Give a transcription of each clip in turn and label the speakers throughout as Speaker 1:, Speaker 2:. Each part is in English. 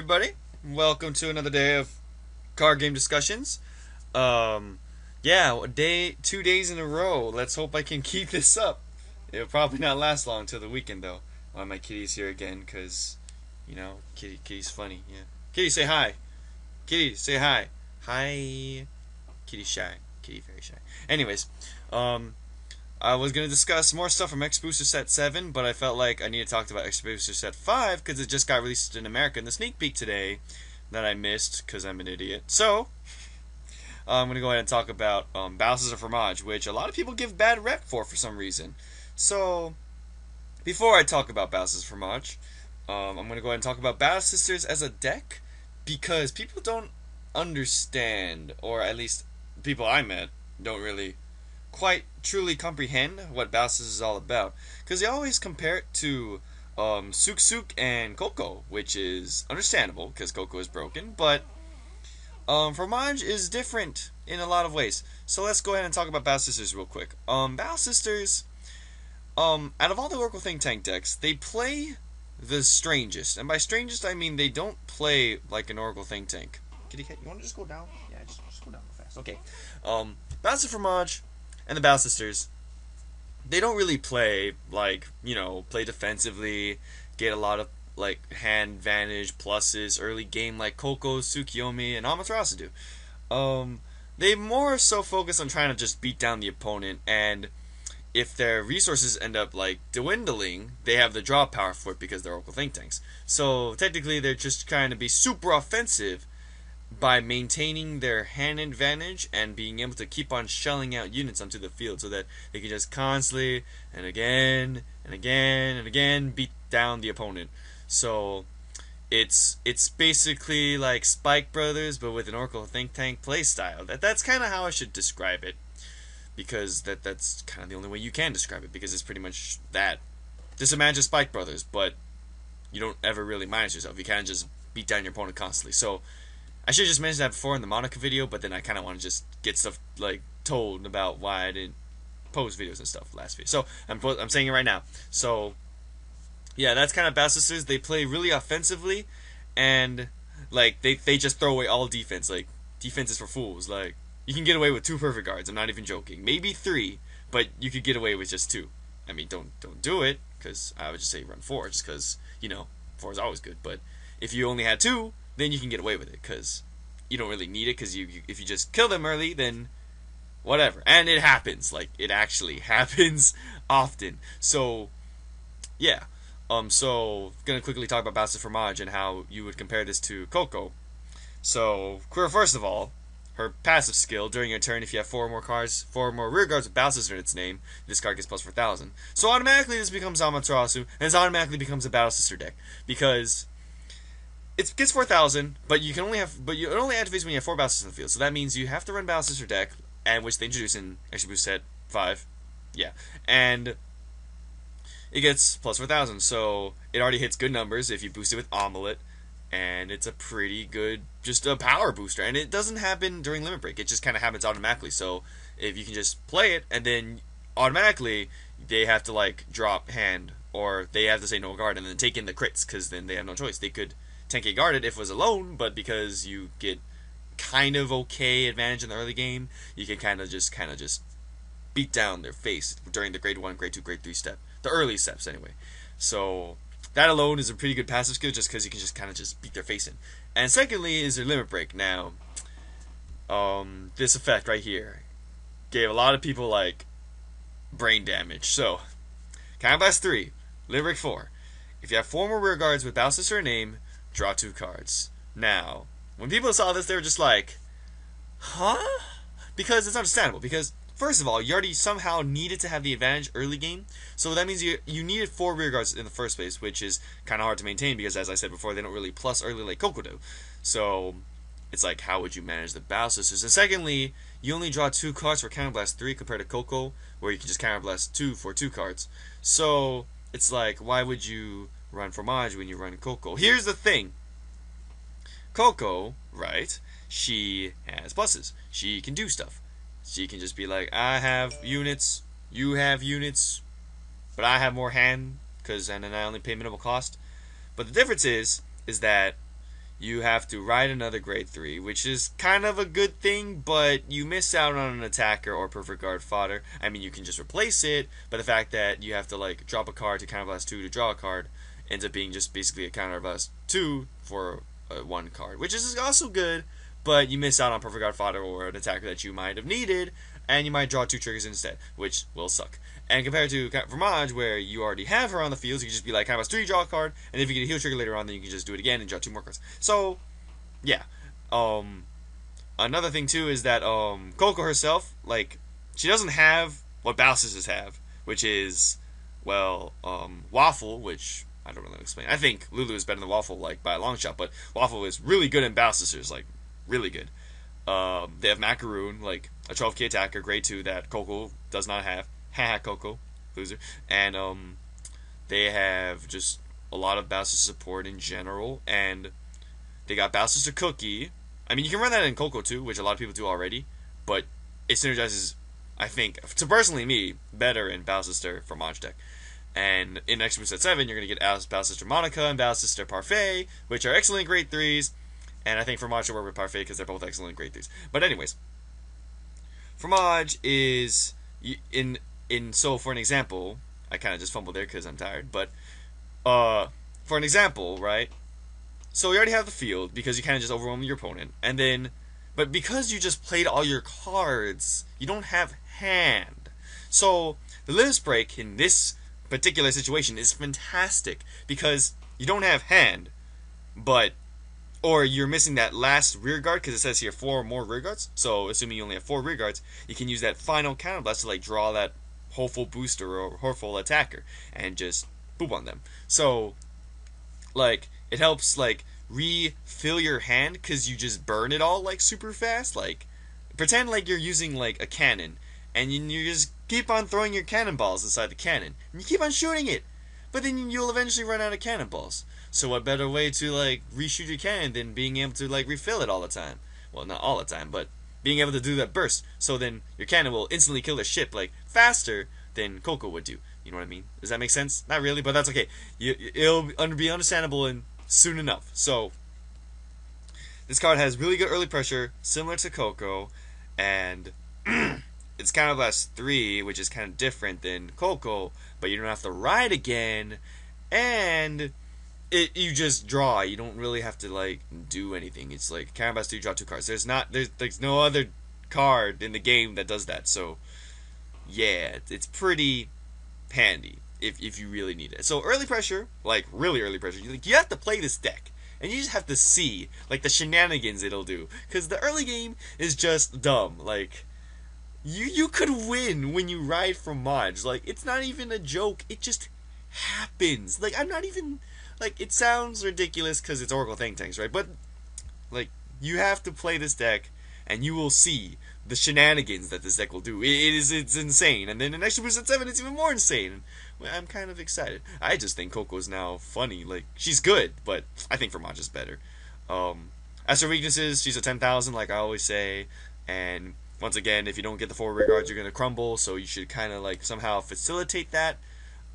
Speaker 1: everybody. Welcome to another day of card game discussions. Yeah, 2 days in a row. Let's hope I can keep this up. It'll probably not last long till the weekend, though. My kitty's here again, cause kitty's funny. Yeah, kitty, say hi. Kitty, say hi. Hi. Kitty shy. Kitty very shy. Anyways, I was going to discuss more stuff from X Booster Set 7, but I felt like I need to talk about X Booster Set 5 because it just got released in America in the sneak peek today that I missed because I'm an idiot. So, I'm going to go ahead and talk about Bowser's Fromage, which a lot of people give bad rep for some reason. So, before I talk about Bowser's Fromage, I'm going to go ahead and talk about Battle Sisters as a deck because people don't understand, or at least people I met don't really quite truly comprehend what Bowser's is all about, because they always compare it to Suk Suk and Coco, which is understandable because Coco is broken, but Fromage is different in a lot of ways. So let's go ahead and talk about Battle Sisters real quick. Battle Sisters, out of all the Oracle Think Tank decks, they play the strangest, and by strangest I mean they don't play like an Oracle Think Tank. Kitty cat, you want to just go down? Yeah, just go down real fast. Okay. Battle Fromage and the Battle Sisters, they don't really play play defensively, get a lot of hand advantage pluses early game like Coco, Tsukiyomi, and Amaterasu do. They more so focus on trying to just beat down the opponent, and if their resources end up dwindling, they have the draw power for it because they're Oracle Think Tanks. So technically they're just trying to be super offensive by maintaining their hand advantage and being able to keep on shelling out units onto the field so that they can just constantly and again and again and again beat down the opponent. So it's basically like Spike Brothers but with an Oracle Think Tank playstyle. That's kind of how I should describe it, because that's kind of the only way you can describe it, because it's pretty much that. Just imagine Spike Brothers, but you don't ever really minus yourself. You kind of just beat down your opponent constantly. So I should have just mentioned that before in the Monica video, but then I kind of want to just get stuff told about why I didn't post videos and stuff last video. So I'm saying it right now. So yeah, that's kind of Battle Sisters. They play really offensively, and they just throw away all defense. Defense is for fools. You can get away with 2 perfect guards. I'm not even joking. Maybe 3, but you could get away with just 2. I mean, don't do it, because I would just say run 4, just because 4 is always good. But if you only had 2, then you can get away with it, because you don't really need it, because if you just kill them early, then whatever. And it happens. It actually happens often. So, yeah. So, gonna quickly talk about Bowser's Fromage and how you would compare this to Coco. So, first of all, her passive skill, during your turn, if you have 4 more rear guards with Battle Sister in its name, this card gets plus 4,000. So automatically this becomes Amaterasu, and this automatically becomes a Battle Sister deck, because it gets 4,000, but you only activates when you have 4 Battle Sisters in the field. So that means you have to run Battle Sister deck, and which they introduce in Extra Boost Set 5. Yeah. And it gets plus 4,000. So it already hits good numbers if you boost it with Omelette, and it's a pretty good, just a power booster. And it doesn't happen during Limit Break. It just kind of happens automatically. So if you can just play it, and then automatically they have to drop hand, or they have to say no guard and then take in the crits, because then they have no choice. They could 10k guarded if it was alone, but because you get kind of okay advantage in the early game, you can kind of just beat down their face during the grade 1, grade 2, grade 3 step, the early steps anyway. So that alone is a pretty good passive skill, just because you can just kind of just beat their face in. And secondly is their Limit Break. Now, this effect right here gave a lot of people brain damage. So Counter Blast 3, Limit Break 4. If you have 4 more rear guards with Battle Sister name, draw 2 cards. Now, when people saw this, they were just like, huh? Because it's understandable. Because, first of all, you already somehow needed to have the advantage early game. So that means you needed 4 rear guards in the first place, which is kind of hard to maintain because, as I said before, they don't really plus early like Coco do. So it's how would you manage the Battle Sisters? And secondly, you only draw 2 cards for Counter Blast 3 compared to Coco, where you can just Counter Blast 2 for 2 cards. So it's why would you run Fromage when you run Coco? Here's the thing. Coco, right, she has pluses. She can do stuff. She can just be I have units, you have units, but I have more hand, and then I only pay minimal cost. But the difference is that you have to ride another grade 3, which is kind of a good thing, but you miss out on an attacker or perfect guard fodder. I mean, you can just replace it, but the fact that you have to like drop a card to counterblast 2 to draw a card ends up being just basically a counterblast 2 for 1 card, which is also good, but you miss out on perfect guard fodder or an attacker that you might have needed, and you might draw 2 triggers instead, which will suck. And compared to Fromage, where you already have her on the field, so you can just be like, counterblast 3, draw a card, and if you get a heal trigger later on, then you can just do it again and draw 2 more cards. So, yeah. Another thing too is that Coco herself, like, she doesn't have what Balsisters have, which is, well, Waffle, which I don't really explain. I think Lulu is better than Waffle, like, by a long shot, but Waffle is really good in Balsisters, like, really good. They have Macaroon, like, a 12k attacker, grade 2, that Coco does not have. Haha, Coco, loser. And they have just a lot of Balsister support in general, and they got Balsister Cookie. I mean, you can run that in Coco too, which a lot of people do already, but it synergizes, I think, to personally me, better in Balsister Fromage deck. And in Extra Boost at 7, you're going to get Balsister Monica and Balsister Parfait, which are excellent grade 3s, and I think Fromage should work with Parfait because they're both excellent grade 3s. But anyways, Fromage is, so for an example, I kind of just fumbled there because I'm tired, but for an example, right? So you already have the field because you kind of just overwhelm your opponent, and then, but because you just played all your cards, you don't have hand. So the Limit Break in this particular situation is fantastic because you don't have hand, but, or you're missing that last rear guard because it says here 4 more rear guards. So assuming you only have 4 rear guards, you can use that final counterblast to like draw that hopeful booster or hopeful attacker and just boop on them. So like it helps like refill your hand because you just burn it all like super fast. Like pretend like you're using like a cannon and you just keep on throwing your cannonballs inside the cannon and you keep on shooting it, but then you'll eventually run out of cannonballs. So what better way to like reshoot your cannon than being able to like refill it all the time? Well, not all the time, but being able to do that burst. So then your cannon will instantly kill the ship like faster than Coco would do. You know what I mean? Does that make sense? Not really, but that's okay. It'll be understandable and soon enough. So this card has really good early pressure, similar to Coco, and it's counterblast 3, which is kind of different than Coco, but you don't have to ride again, and you just draw. You don't really have to like do anything. It's like counterblast 2, draw 2 cards. There's no other card in the game that does that. So yeah, it's pretty handy if you really need it. So early pressure, like really early pressure, you have to play this deck. And you just have to see, like, the shenanigans it'll do. Because the early game is just dumb. Like, you could win when you ride Fromage. Like, it's not even a joke. It just happens. Like, I'm not even... Like, it sounds ridiculous because it's Oracle Think Tanks, right? But, like, you have to play this deck, and you will see the shenanigans that this deck will do. It's insane. And then in Extra Boost at 7, it's even more insane. Well, I'm kind of excited. I just think Coco's now funny. Like, she's good, but I think Fromage is better. As for weaknesses, she's a 10,000, like I always say. And once again, if you don't get the 4 rear guards, you're going to crumble. So you should kind of, like, somehow facilitate that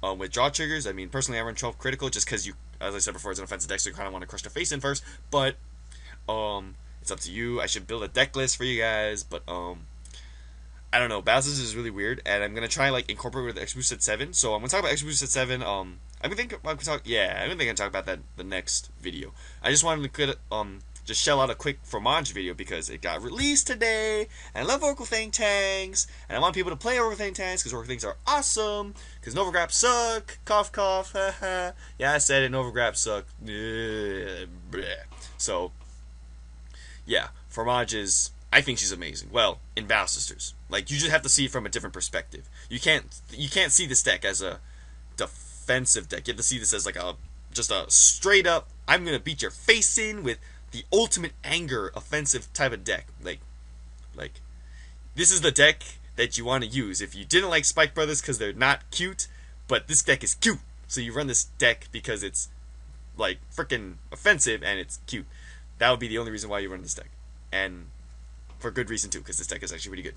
Speaker 1: with draw triggers. I mean, personally, I run 12 critical just because you, as I said before, it's an offensive deck, so you kind of want to crush the face in first. But, it's up to you. I should build a deck list for you guys, but I don't know. Balsisters is really weird, and I'm gonna try like incorporate with Extra Boost at 7. So I'm gonna talk about Extra Boost at 7. I'm gonna talk about that the next video. I just wanted to just shell out a quick Fromage video because it got released today, and I love Oracle Think Tanks, and I want people to play Oracle Think Tanks because Oracle Thanks are awesome. Because Novagraps suck. Cough cough. Haha. Yeah, I said it. Novagraps suck. So yeah, Fromage is, I think she's amazing. Well, in Balsisters. Like, you just have to see it from a different perspective. You can't see this deck as a defensive deck. You have to see this as like just a straight up, I'm gonna beat your face in with the ultimate anger offensive type of deck. Like this is the deck that you want to use if you didn't like Spike Brothers because they're not cute, but this deck is cute. So you run this deck because it's like freaking offensive and it's cute. That would be the only reason why you run this deck. And for good reason too, because this deck is actually pretty good.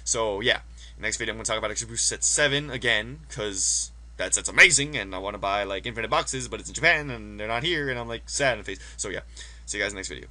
Speaker 1: So yeah, next video I'm going to talk about Extra Boost set 7 again, because that set's amazing, and I want to buy like infinite boxes, but it's in Japan, and they're not here, and I'm like sad in the face. So yeah, See you guys next video.